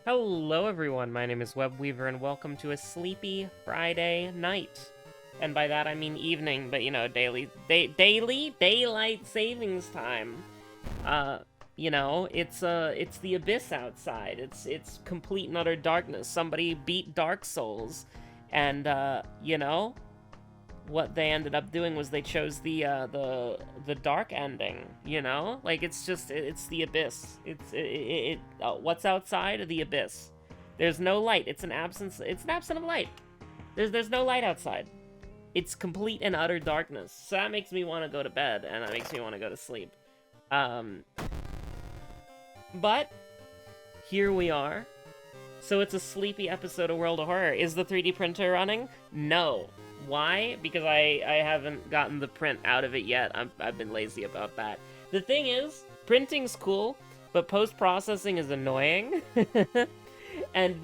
Hello everyone, my name is Webweaver and welcome to a sleepy Friday night. And by that I mean evening, but you know, daily daylight savings time. Uh, it's the abyss outside. It's complete and utter darkness. Somebody beat Dark Souls and what they ended up doing was they chose the dark ending, you know? Like it's the abyss. What's outside? The abyss. There's no light. It's an absence of light. There's no light outside. It's complete and utter darkness. So that makes me want to go to bed and that makes me want to go to sleep. But here we are. So it's a sleepy episode of World of Horror. Is the 3D printer running? No. Why? Because I haven't gotten the print out of it yet. I've been lazy about that. The thing is, printing's cool, but post-processing is annoying. And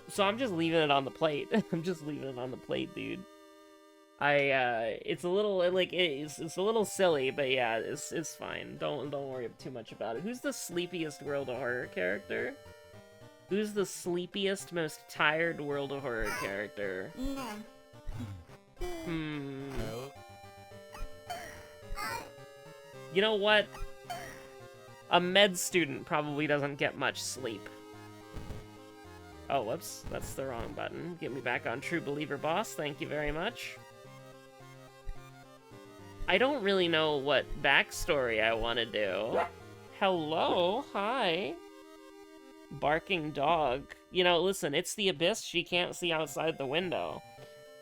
so I'm just leaving it on the plate. I'm just leaving it on the plate, dude. It's a little, it's a little silly, but yeah, it's fine. Don't worry too much about it. Who's the sleepiest World of Horror character? Who's the sleepiest, most tired World of Horror character? You know what? A med student probably doesn't get much sleep. Oh, whoops. That's the wrong button. Get me back on True Believer Boss. Thank you very much. I don't really know what backstory I want to do. Hello? Hi. Barking dog. You know, listen, it's the abyss. She can't see outside the window.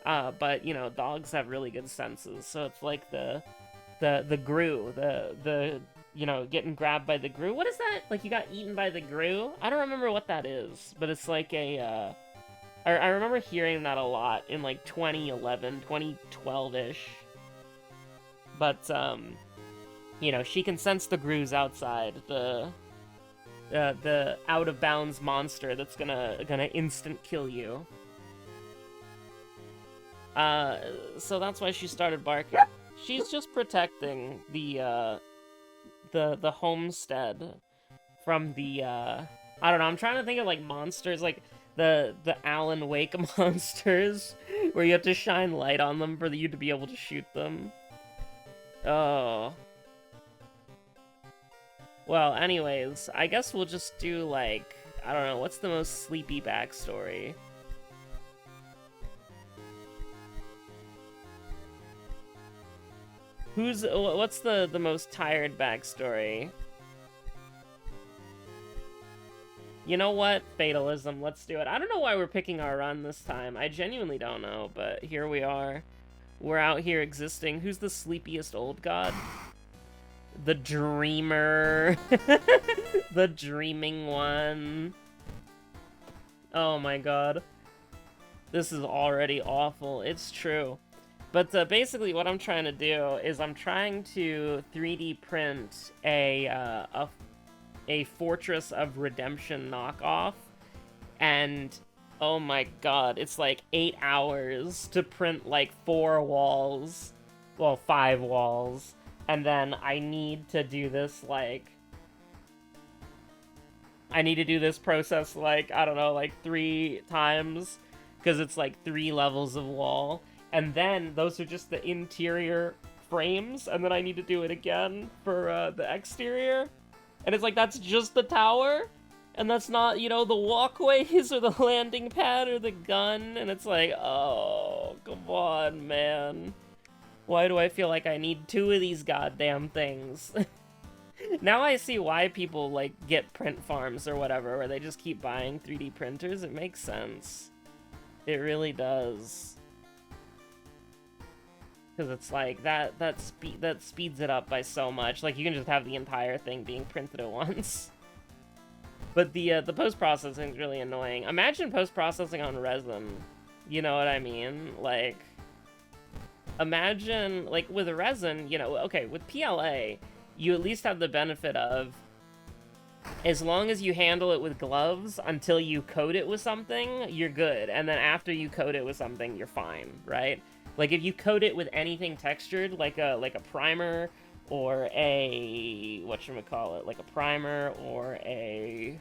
But, you know, dogs have really good senses. So it's like the grue. The you know, getting grabbed by the grue. What is that? Like, you got eaten by the grue? I don't remember what that is. But it's like a, I remember hearing that a lot in, like, 2011, 2012-ish. But, you know, she can sense the grues outside. The out-of-bounds monster that's gonna instant kill you. So that's why she started barking. She's just protecting the homestead from the, I don't know, I'm trying to think of, like, monsters, like, the Alan Wake monsters, where you have to shine light on them for you to be able to shoot them. Oh. Well, anyways, I guess we'll just do, like, I don't know, what's the most sleepy backstory? What's the most tired backstory? You know what? Fatalism, let's do it. I don't know why we're picking our run this time. I genuinely don't know, but here we are. We're out here existing. Who's the sleepiest old god? The dreamer. The dreaming one. Oh my god. This is already awful. It's true. But basically what I'm trying to do is I'm trying to 3D print a Fortress of Redemption knockoff. And oh my god, it's like 8 hours to print like 4 walls. Well, 5 walls. And then I need to do this, like... I need to do this process, like, I don't know, like 3 times. Because it's like 3 levels of wall. And then those are just the interior frames. And then I need to do it again for the exterior. And it's like, that's just the tower? And that's not, you know, the walkways or the landing pad or the gun. And it's like, oh, come on, man. Why do I feel like I need 2 of these goddamn things? Now I see why people, like, get print farms or whatever, where they just keep buying 3D printers. It makes sense. It really does. Because it's like, that speeds it up by so much. Like, you can just have the entire thing being printed at once. But the post-processing is really annoying. Imagine post-processing on resin. You know what I mean? Like... Imagine, like, with resin, you know, okay, with PLA, you at least have the benefit of, as long as you handle it with gloves until you coat it with something, you're good. And then after you coat it with something, you're fine, right? Like, if you coat it with anything textured, like a primer, or a, whatchamacallit, like a primer, or a,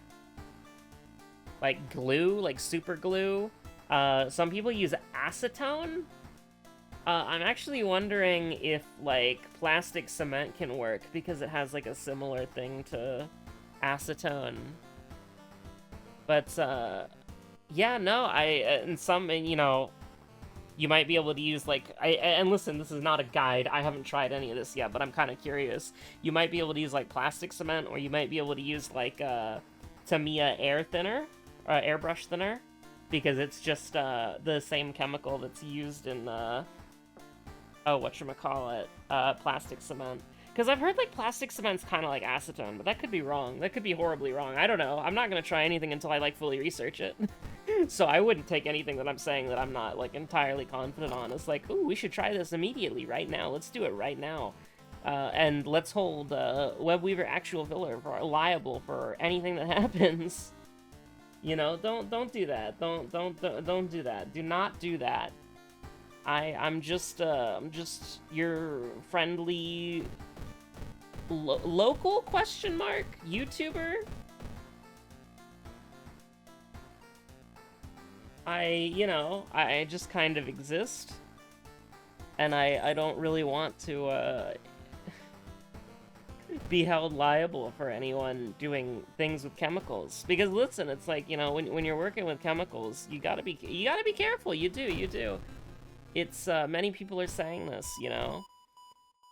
like glue, like super glue. Some people use acetone. I'm actually wondering if, like, plastic cement can work, because it has, like, a similar thing to acetone. But, yeah, no, and some, you know, you might be able to use, like, and listen, this is not a guide, I haven't tried any of this yet, but I'm kind of curious. You might be able to use, like, plastic cement, or you might be able to use, like, Tamiya air thinner, airbrush thinner, because it's just, the same chemical that's used in, oh, whatchamacallit, plastic cement. Because I've heard, like, plastic cement's kind of like acetone, but that could be wrong. That could be horribly wrong. I don't know. I'm not going to try anything until I, like, fully research it. So I wouldn't take anything that I'm saying that I'm not, like, entirely confident on. It's like, ooh, we should try this immediately, right now. Let's do it right now. And let's hold Webweaver Actual Filler liable for anything that happens. You know, don't do that. Don't do that. Do not do that. I'm just your friendly local question mark YouTuber. I just kind of exist, and I don't really want to be held liable for anyone doing things with chemicals. Because listen, it's like, you know, when you're working with chemicals, you gotta be careful. You do. It's, many people are saying this, you know?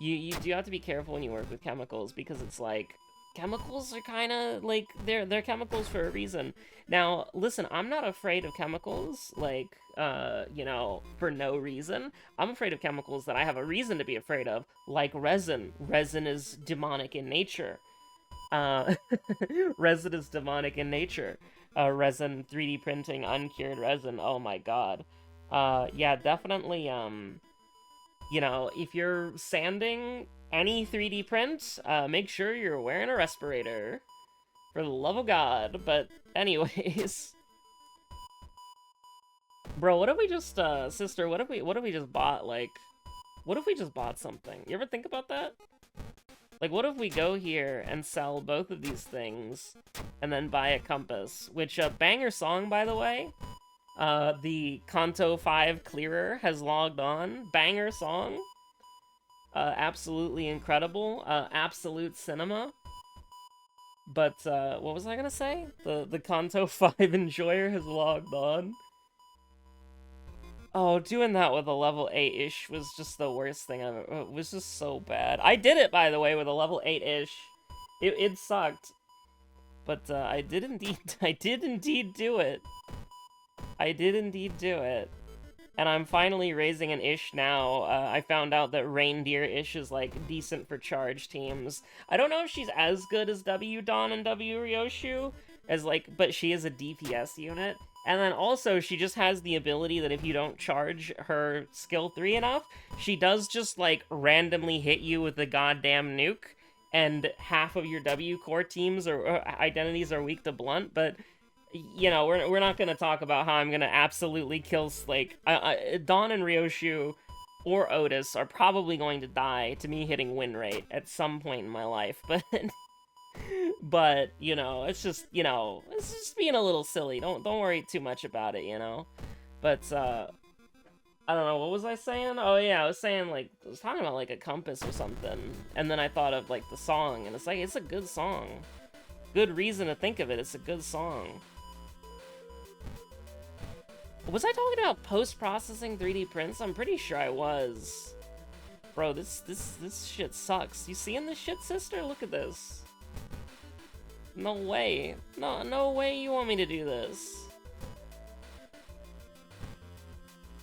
You do have to be careful when you work with chemicals, because it's like, chemicals are kinda, like, they're chemicals for a reason. Now, listen, I'm not afraid of chemicals, like, you know, for no reason. I'm afraid of chemicals that I have a reason to be afraid of, like resin. Resin is demonic in nature. Resin is demonic in nature. Resin, 3D printing, uncured resin, oh my god. Yeah, definitely, you know, if you're sanding any 3D print, make sure you're wearing a respirator. For the love of God. But, anyways. Bro, what if we just, sister, what if we just bought, like, what if we just bought something? You ever think about that? Like, what if we go here and sell both of these things, and then buy a compass? Which, banger song, by the way. The Kanto 5 Clearer has logged on. Banger song. Absolutely incredible. Absolute cinema. But, what was I gonna say? The Kanto 5 Enjoyer has logged on. Oh, doing that with a level 8-ish was just the worst thing I've ever... It was just so bad. I did it, by the way, with a level 8-ish. It sucked. But, I did indeed do it. I did indeed do it. And I'm finally raising an ish now. I found out that reindeer ish is, like, decent for charge teams. I don't know if she's as good as W Dawn and W Ryoshu, as, like, but she is a DPS unit. And then also, she just has the ability that if you don't charge her skill 3 enough, she does just, like, randomly hit you with the goddamn nuke, and half of your W core teams or identities are weak to blunt, but... You know, we're not gonna talk about how I'm gonna absolutely kill, like, Dawn and Ryoshu or Otis are probably going to die to me hitting win rate at some point in my life, but, you know, it's just, you know, it's just being a little silly. Don't worry too much about it, you know? But, I don't know, what was I saying? Oh yeah, I was saying, like, I was talking about, like, a compass or something, and then I thought of, like, the song, and it's like, it's a good song. Good reason to think of it, it's a good song. Was I talking about post-processing 3D prints? I'm pretty sure I was. Bro, this shit sucks. You seeing this shit, sister? Look at this. No way. No way you want me to do this.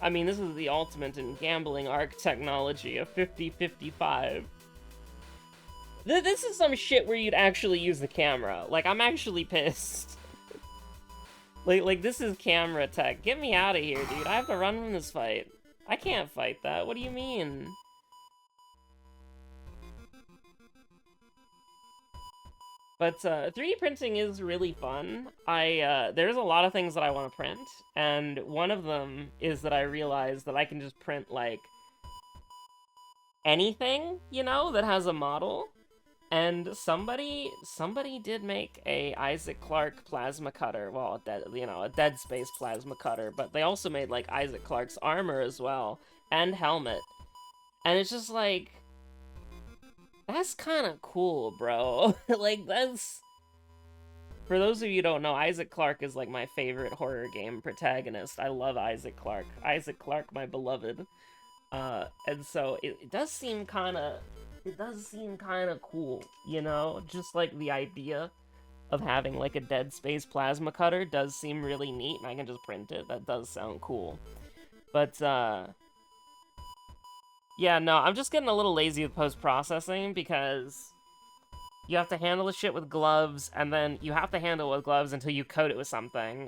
I mean, this is the ultimate in gambling arc technology, a 50-55. This is some shit where you'd actually use the camera. Like, I'm actually pissed. Like, this is camera tech. Get me out of here, dude. I have to run from this fight. I can't fight that. What do you mean? But, 3D printing is really fun. There's a lot of things that I want to print, and one of them is that I realized that I can just print, like, anything, you know, that has a model. And somebody did make a Isaac Clarke plasma cutter. Well, a Dead Space plasma cutter, but they also made like Isaac Clarke's armor as well and helmet. And it's just like, that's kind of cool, bro. Like, that's, for those of you who don't know, Isaac Clarke is like my favorite horror game protagonist. I love Isaac Clarke. Isaac Clarke, my beloved. And so it does seem kind of, cool, you know? Just like the idea of having like a Dead Space plasma cutter does seem really neat, and I can just print it. That does sound cool. But, yeah, no, I'm just getting a little lazy with post-processing because you have to handle the shit with gloves, and then you have to handle it with gloves until you coat it with something,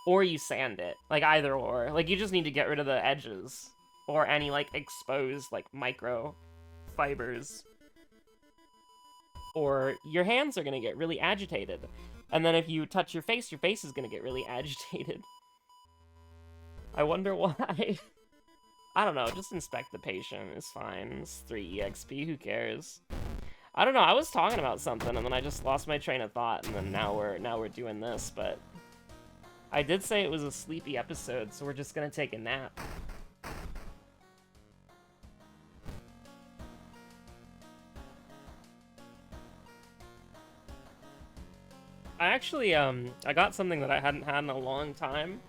or you sand it. Like, either or. Like, you just need to get rid of the edges, or any, like, exposed, like, micro fibers. Or your hands are gonna get really agitated. And then if you touch your face is gonna get really agitated. I wonder why. I don't know, just inspect the patient, it's fine. It's 3 EXP, who cares? I don't know, I was talking about something and then I just lost my train of thought, and then now we're doing this, but I did say it was a sleepy episode, so we're just gonna take a nap. I actually, I got something that I hadn't had in a long time,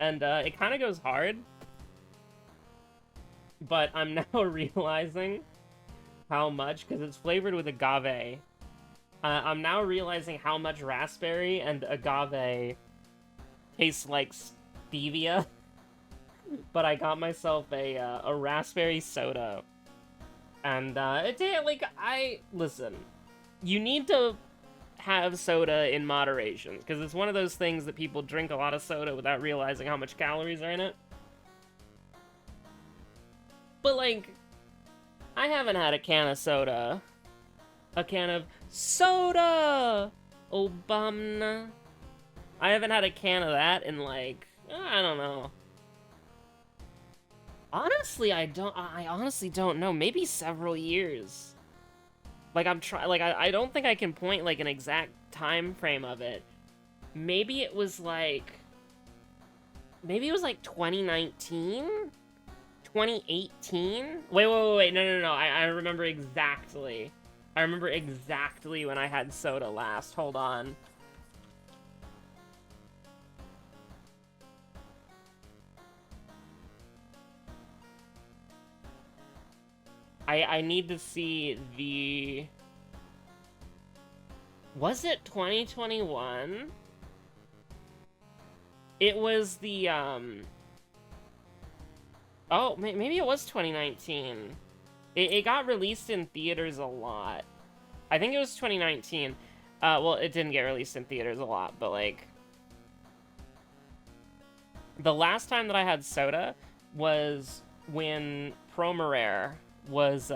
and it kind of goes hard, but I'm now realizing how much, because it's flavored with agave, I'm now realizing how much raspberry and agave tastes like stevia. But I got myself a raspberry soda, and listen, you need to have soda in moderation, because it's one of those things that people drink a lot of soda without realizing how much calories are in it. But, like, I haven't had a can of soda. A can of soda! Obama. I haven't had a can of that in, like, I don't know. Honestly, I honestly don't know. Maybe several years. Like, I don't think I can point, like, an exact time frame of it. Maybe it was, like... Maybe it was, like, 2019? 2018? Wait, no, I remember exactly. I remember exactly when I had soda last. Hold on. I need to see the... Was it 2021? It was the, Oh, maybe it was 2019. It got released in theaters a lot. I think it was 2019. Well, it didn't get released in theaters a lot, but, like... The last time that I had soda was when Promorare was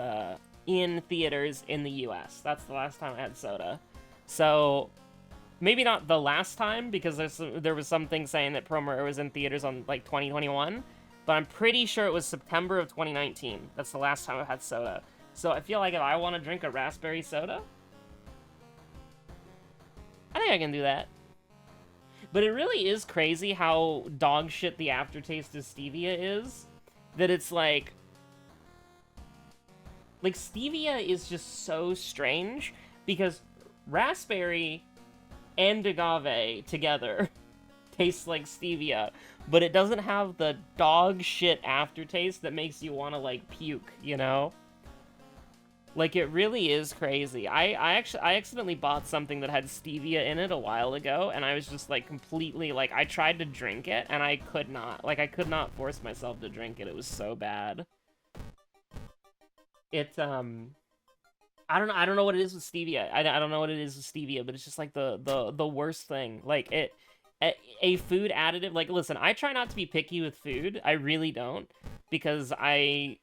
in theaters in the US. That's the last time I had soda. So, maybe not the last time, because there was something saying that Promorare was in theaters on, like, 2021, but I'm pretty sure it was September of 2019. That's the last time I had soda. So I feel like if I want to drink a raspberry soda, I think I can do that. But it really is crazy how dog shit the aftertaste of stevia is. That it's like... Like, stevia is just so strange, because raspberry and agave together tastes like stevia, but it doesn't have the dog shit aftertaste that makes you want to, like, puke, you know? Like, it really is crazy. I accidentally bought something that had stevia in it a while ago, and I was just, like, completely, like, I tried to drink it, and I could not. Like, I could not force myself to drink it. It was so bad. It's, I don't know what it is with stevia. I don't know what it is with stevia, but it's just, like, the worst thing. Like, a food additive, like, listen, I try not to be picky with food. I really don't, because I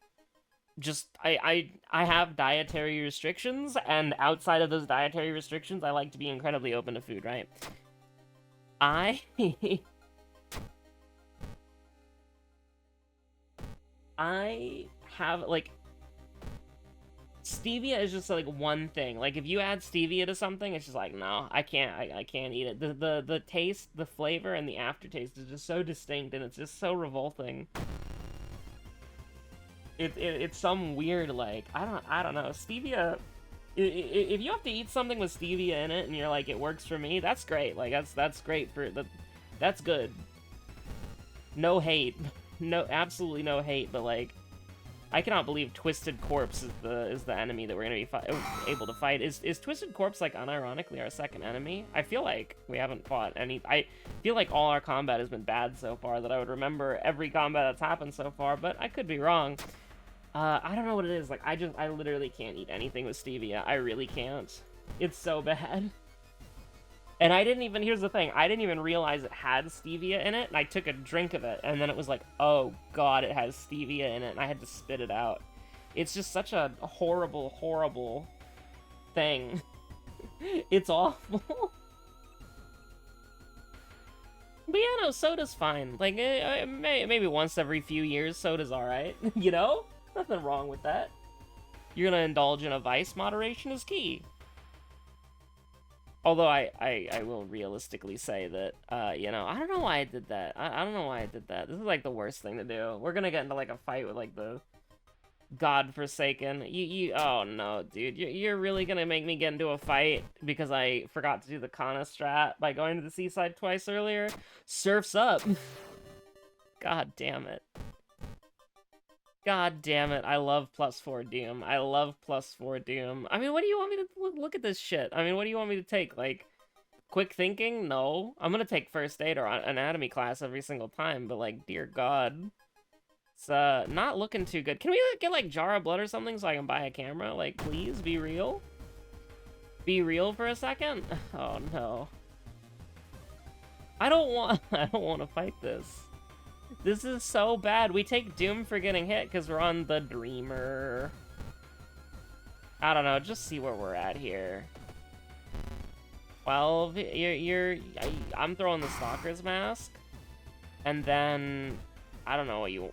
have dietary restrictions, and outside of those dietary restrictions, I like to be incredibly open to food, right? I have, like, Stevia is just like one thing. Like if you add stevia to something, it's just like no, I can't. I can't eat it. The taste, the flavor, and the aftertaste is just so distinct, and it's just so revolting. It's some weird like I don't know. Stevia. If you have to eat something with stevia in it, and you're like it works for me, that's great. Like that's great for the. That's good. No hate. No, absolutely no hate. But like. I cannot believe Twisted Corpse is the enemy that we're gonna be able to fight. Is Twisted Corpse like unironically our second enemy? I feel like we haven't fought any. I feel like all our combat has been bad so far. That I would remember every combat that's happened so far, but I could be wrong. I don't know what it is. Like I literally can't eat anything with stevia. I really can't. It's so bad. And I didn't even, here's the thing, I didn't even realize it had stevia in it, and I took a drink of it, and then it was like, oh god, it has stevia in it, and I had to spit it out. It's just such a horrible, horrible thing. It's awful. But yeah, no, soda's fine. Like, maybe once every few years, soda's alright. You know? Nothing wrong with that. You're gonna indulge in a vice, moderation is key. Although I will realistically say that, you know, I don't know why I did that. I don't know why I did that. This is, like, the worst thing to do. We're gonna get into, like, a fight with, like, the godforsaken. Oh, no, dude. You're really gonna make me get into a fight because I forgot to do the Kana strat by going to the seaside twice earlier? Surf's up. God damn it. God damn it, I love +4 Doom. I love +4 Doom. I mean, what do you want me to look at this shit? I mean, what do you want me to take? Like, quick thinking? No. I'm gonna take first aid or anatomy class every single time, but like, dear god. It's not looking too good. Can we get like jar of blood or something so I can buy a camera? Like, please, be real? Be real for a second? Oh no. I don't want to fight this. This is so bad. We take Doom for getting hit because we're on the Dreamer. I don't know. Just see where we're at here. 12. I'm throwing the Stalker's Mask. And then... I don't know what you...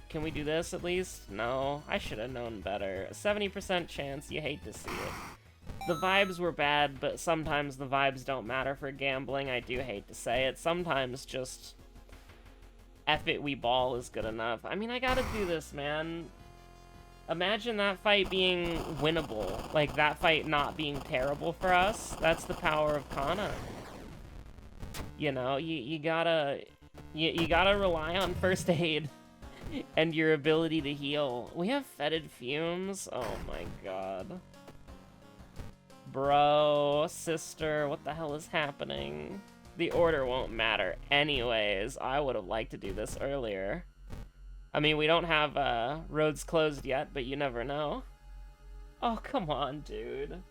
Can we do this at least? No. I should have known better. A 70% chance. You hate to see it. The vibes were bad, but sometimes the vibes don't matter for gambling. I do hate to say it. Sometimes just... F it, we ball is good enough. I mean, I gotta do this, man. Imagine that fight being winnable. Like, that fight not being terrible for us. That's the power of Kana. You know, you gotta rely on first aid and your ability to heal. We have fetid fumes? Oh my god. Bro, sister, what the hell is happening? The order won't matter anyways. I would have liked to do this earlier. I mean, we don't have roads closed yet, but you never know. Oh, come on, dude.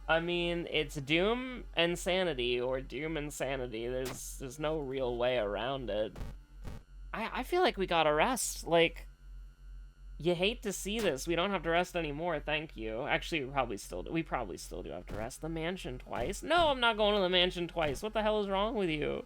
I mean, it's Doom and Sanity, or Doom and Sanity. There's no real way around it. I feel like we gotta rest. Like, you hate to see this. We don't have to rest anymore, thank you. Actually, we probably still do have to rest. The mansion twice? No, I'm not going to the mansion twice. What the hell is wrong with you?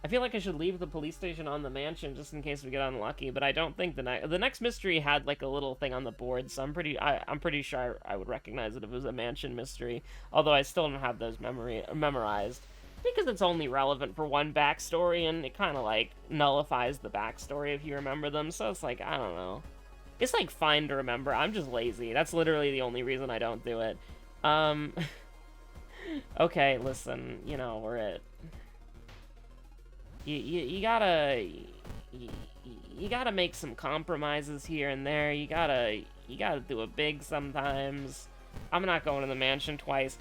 I feel like I should leave the police station on the mansion just in case we get unlucky, but I don't think the next mystery had like a little thing on the board, so I'm pretty sure I would recognize it if it was a mansion mystery. Although I still don't have those memorized. Because it's only relevant for one backstory, and it kind of, like, nullifies the backstory if you remember them, so it's like, I don't know. It's, like, fine to remember. I'm just lazy. That's literally the only reason I don't do it. Okay, listen, you know, we're at... You gotta make some compromises here and there. You gotta do it big sometimes. I'm not going to the mansion twice.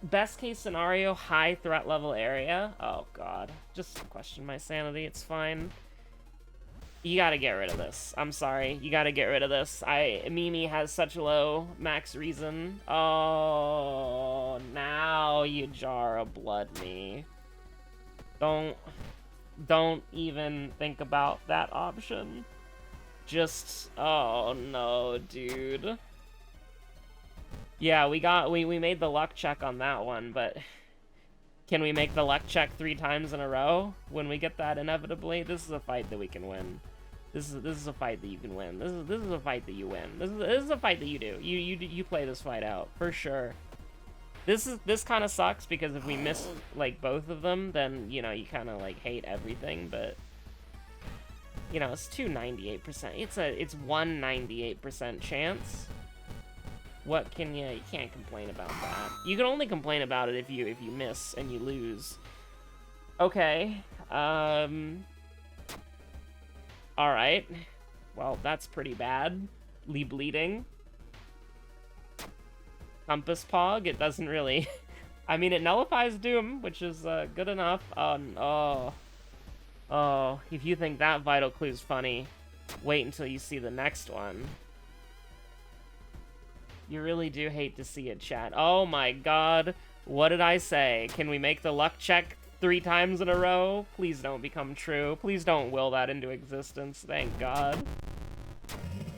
Best case scenario, high threat level area. Oh god, just question my sanity, it's fine. You gotta get rid of this. I'm sorry, you gotta get rid of this. Mimi has such low max reason. Oh, now you jar of blood me. Don't even think about that option. Just, oh no, dude. Yeah, we made the luck check on that one, but can we make the luck check 3 times in a row when we get that inevitably? This is a fight that we can win. This is a fight that you can win. This is a fight that you win. This is a fight that you do. You play this fight out for sure. This kind of sucks because if we miss like both of them, then you know you kind of like hate everything. But you know it's 298%. It's 198% chance. What can you can't complain about that. You can only complain about it if you miss and you lose. Okay. All right. Well, that's pretty bad. Bleeding. Compass Pog, it doesn't really... I mean, it nullifies Doom, which is good enough. Oh, if you think that Vital Clue's funny, wait until you see the next one. You really do hate to see it, chat. Oh my god, what did I say? Can we make the luck check 3 times in a row? Please don't become true. Please don't will that into existence, thank god.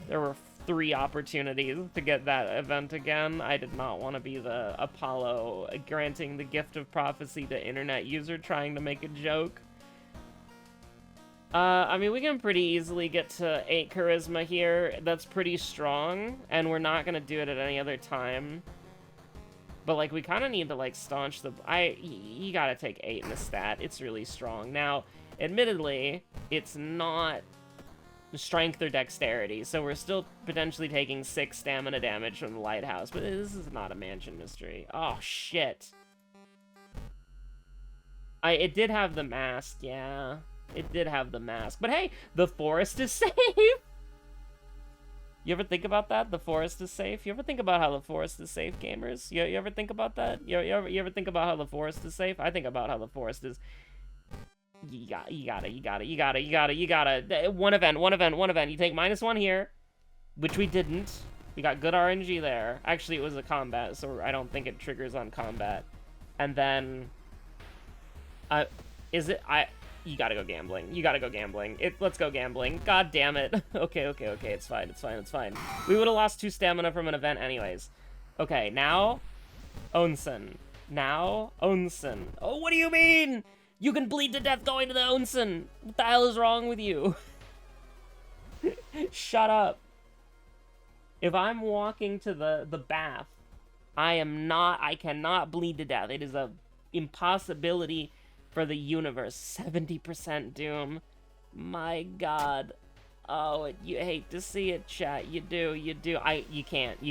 There were 3 opportunities to get that event again. I did not want to be the Apollo granting the gift of prophecy to internet user trying to make a joke. I mean, we can pretty easily get to 8 charisma here. That's pretty strong, and we're not gonna do it at any other time. But, like, we kind of need to, like, staunch the... You gotta take 8 in the stat. It's really strong. Now, admittedly, it's not strength or dexterity, so we're still potentially taking 6 stamina damage from the lighthouse, but this is not a mansion mystery. Oh, shit. It did have the mask, yeah. It did have the mask. But hey, the forest is safe! You ever think about that? The forest is safe? You ever think about how the forest is safe, gamers? You ever think about that? You ever think about how the forest is safe? I think about how the forest is... You gotta. One event. You take -1 here, which we didn't. We got good RNG there. Actually, it was a combat, so I don't think it triggers on combat. And then... You gotta go gambling. Let's go gambling. God damn it. Okay. It's fine. We would've lost 2 stamina from an event anyways. Okay, now... Onsen. Oh, what do you mean? You can bleed to death going to the onsen. What the hell is wrong with you? Shut up. If I'm walking to the bath, I cannot bleed to death. It is a impossibility for the universe. 70% Doom. My god. Oh, you hate to see it, chat. You do. You can't.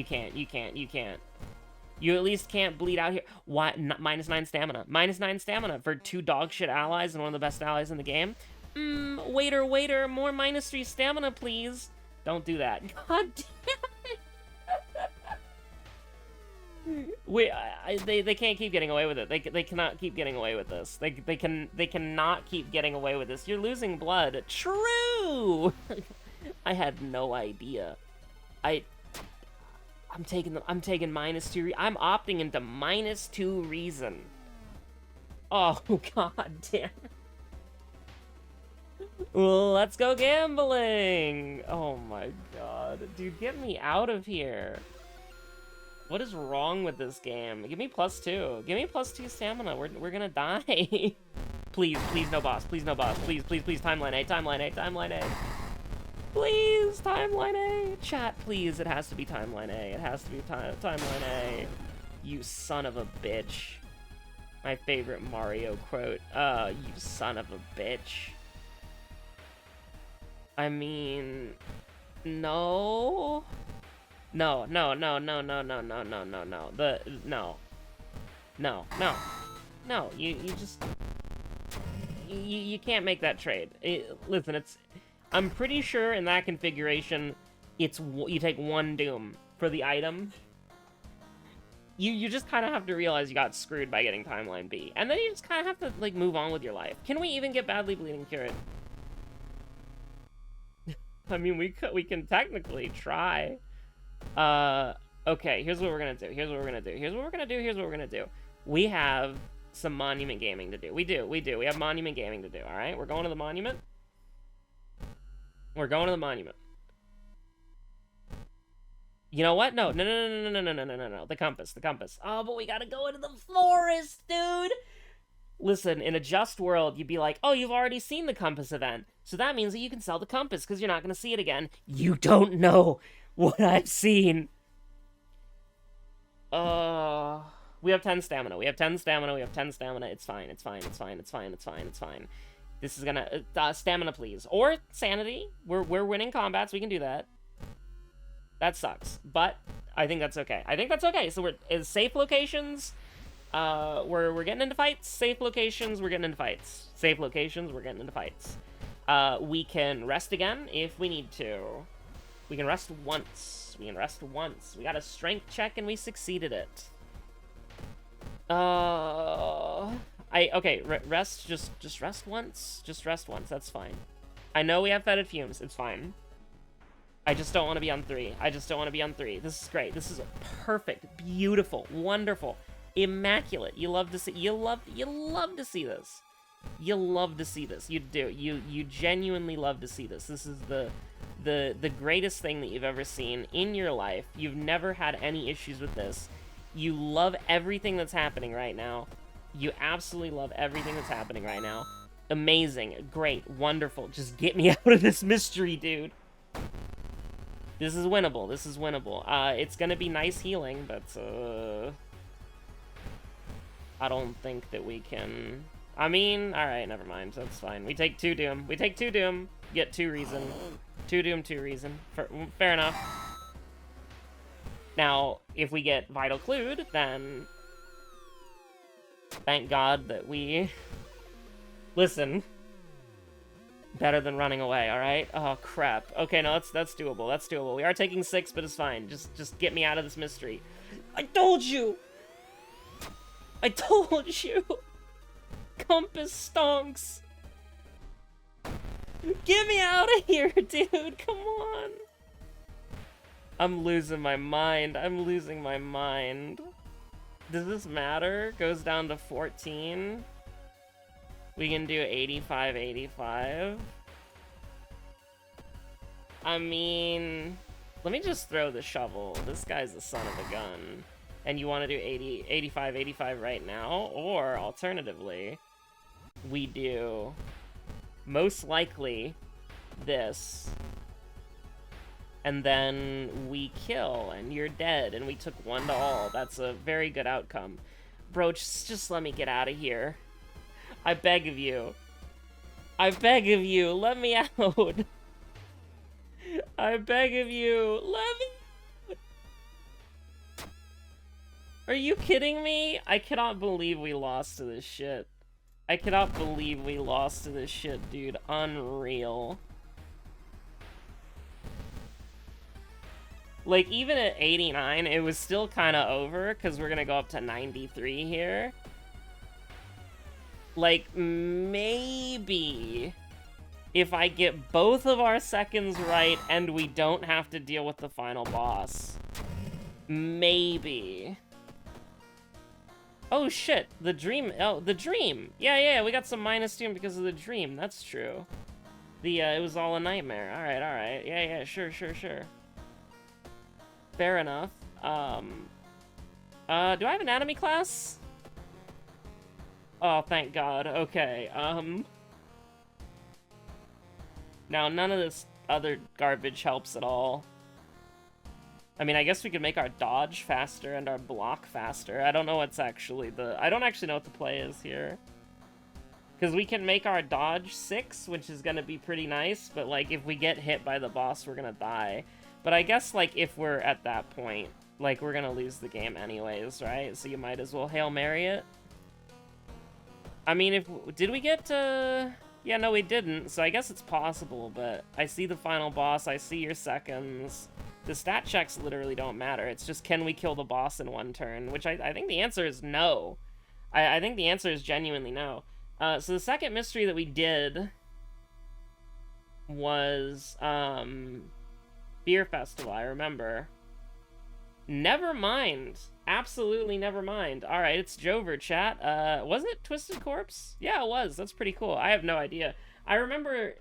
You at least can't bleed out here. Why? -9 stamina. -9 stamina for 2 dogshit allies and one of the best allies in the game. Waiter, more -3 stamina, please. Don't do that. God damn it. Wait, they can't keep getting away with it. They cannot keep getting away with this. They cannot keep getting away with this. You're losing blood. True. I had no idea. I'm taking -2. I'm opting into -2 reason. Oh god damn. Let's go gambling. Oh my god, dude, get me out of here. What is wrong with this game? Give me +2. Give me +2 stamina. We're gonna die. Please no boss. Please timeline A. Please, timeline A. Chat, please, it has to be timeline A. It has to be timeline A. You son of a bitch. My favorite Mario quote. You son of a bitch. I mean... No. No. You just... You can't make that trade. Listen, it's... I'm pretty sure in that configuration, you take 1 Doom for the item. You just kind of have to realize you got screwed by getting timeline B. And then you just kind of have to, like, move on with your life. Can we even get badly bleeding cured? I mean, we can technically try. Okay, here's what we're gonna do. We have some monument gaming to do. We do. We have monument gaming to do, alright? We're going to the monument. You know what? No. The compass. Oh, but we gotta go into the forest, dude! Listen, in a just world, you'd be like, oh, you've already seen the compass event, so that means that you can sell the compass because you're not going to see it again. You don't know what I've seen. We have 10 stamina. We have 10 stamina. We have 10 stamina. It's fine. It's fine. It's fine. It's fine. It's fine. It's fine. This is gonna... stamina, please. Or sanity. We're winning combats. We can do that. That sucks. But I think that's okay. I think that's okay. So we're... in safe locations... we're getting into fights. Safe locations, we're getting into fights. Safe locations, we're getting into fights. We can rest again if we need to. We can rest once. We can rest once. We got a strength check and we succeeded it. Okay, rest, just rest once. Just rest once, that's fine. I know we have fetid fumes, it's fine. I just don't want to be on 3. I just don't want to be on 3. This is great. This is perfect, beautiful, wonderful, immaculate. You love to see. You love to see this. You love to see this. You do. You genuinely love to see this. This is the greatest thing that you've ever seen in your life. You've never had any issues with this. You love everything that's happening right now. You absolutely love everything that's happening right now. Amazing, great, wonderful. Just get me out of this mystery, dude. This is winnable. This is winnable. It's gonna be nice healing, but I don't think that we can... I mean, alright, never mind. That's fine. We take 2 Doom. We take 2 Doom. Get 2 Reason. 2 Doom, 2 Reason. Fair enough. Now, if we get Vital Clued, then... thank God that we... listen. Better than running away, alright? Oh, crap. Okay, no, that's doable. That's doable. We are taking 6, but it's fine. Just get me out of this mystery. I told you! I told you! Compass stonks! Get me out of here, dude! Come on! I'm losing my mind. I'm losing my mind. Does this matter? Goes down to 14. We can do 85, 85. I mean... let me just throw the shovel. This guy's the son of a gun. And you want to do 80, 85, 85 right now? Or, alternatively, we do, most likely, this. And then we kill, and you're dead, and we took 1 to all. That's a very good outcome. Bro, just let me get out of here. I beg of you. I beg of you, let me out. I beg of you, let me... Are you kidding me? I cannot believe we lost to this shit. I cannot believe we lost to this shit, dude. Unreal. Like, even at 89, it was still kind of over, because we're gonna go up to 93 here. Like, maybe... if I get both of our seconds right, and we don't have to deal with the final boss. Maybe... oh shit, the dream, oh, the dream! Yeah, we got some minus Doom because of the dream, that's true. It was all a nightmare, alright, yeah, sure. Fair enough. Do I have anatomy class? Oh, thank God, okay, now none of this other garbage helps at all. I mean, I guess we could make our dodge faster and our block faster. I don't know what's actually I don't actually know what the play is here. Because we can make our dodge 6, which is going to be pretty nice, but, like, if we get hit by the boss, we're going to die. But I guess, like, if we're at that point, like, we're going to lose the game anyways, right? So you might as well Hail Mary it. I mean, did we get to... yeah, no, we didn't, so I guess it's possible, but I see the final boss, I see your seconds... the stat checks literally don't matter. It's just, can we kill the boss in 1 turn? Which I think the answer is no. I think the answer is genuinely no. So the second mystery that we did was Beer Festival, I remember. Never mind. Absolutely never mind. Alright, it's Jover, chat. Wasn't it Twisted Corpse? Yeah, it was. That's pretty cool. I have no idea. I remember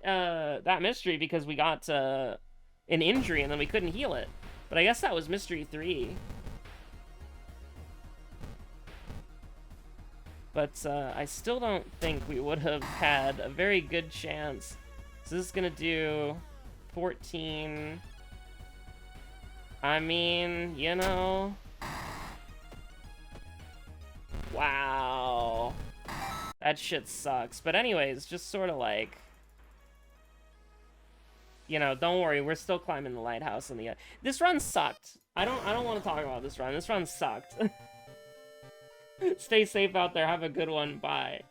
that mystery because we got... an injury and then we couldn't heal it. But I guess that was Mystery 3. But I still don't think we would have had a very good chance. So this is gonna do 14. I mean, you know... Wow. That shit sucks. But anyways, just sort of like... You know, don't worry, we're still climbing the lighthouse in the end. This run sucked. I don't want to talk about this run. This run sucked. Stay safe out there. Have a good one. Bye.